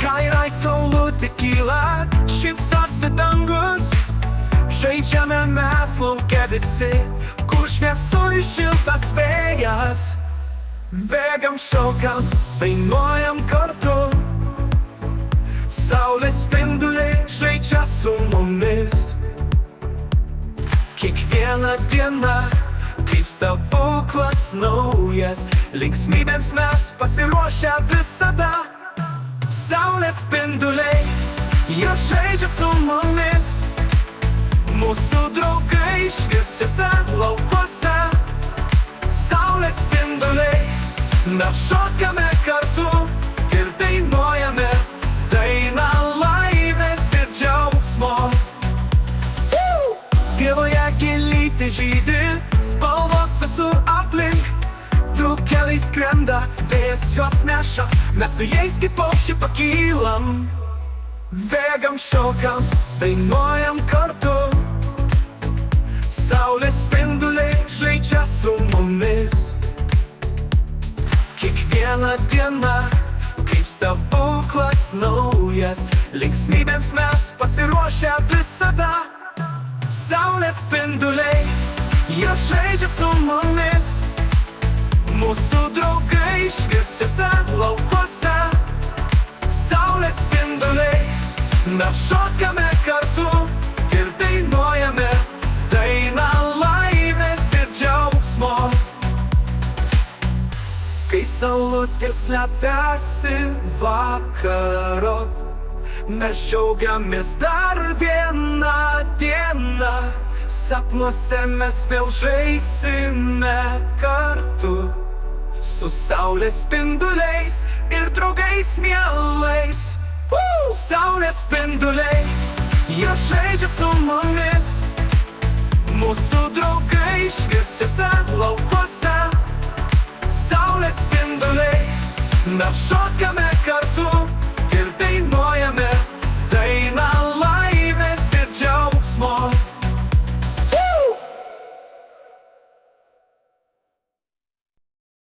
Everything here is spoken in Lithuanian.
Kairaicaulu tekila, šypsosi dangus, žaidžiame mes lauke visi, kur šviesoj šiltas vėjas. Bėgam, šokam, dainuojam kartu, saulės spinduliai žaidžia su mumis. Kiekviena diena kaip stebuklas naujas, linksmybėms mes pasiruošę visada. Saulės spinduliai, jie žaidžia su mumis, mūsų draugai šviesiuose laukuose. Saulės spinduliai, mes šokame kartu ir dainuojame dainą laimės ir džiaugsmo. Pievoje gėlytė žydi, spalvos visur aplink, drugeliai skrenda, vėjas juos neša, mes su jais kaip paukščiai pakylam. Bėgam, šokam, dainuojam kartu, saulės spinduliai žaidžia su mumis. Kiekviena diena kaip stebuklas naujas, linksmybėms mes pasiruošę visada. Saulės spinduliai, jie žaidžia su mumis, mūsų draugai šviesiuose laukuose. Saulės spinduliai, mes šokame kartu ir dainuojame dainą laimės ir džiaugsmo. Kai saulutė slepiasi vakarop, mes džiaugiamės dar vieną dieną. Sapnuose mes vėl žaisime kartu, su saulės spinduliais ir draugais mielais. Saulės spinduliai, jie žaidžia su mumis, mūsų draugai šviesiuose laukuose. Saulės spinduliai, mes šokame kartu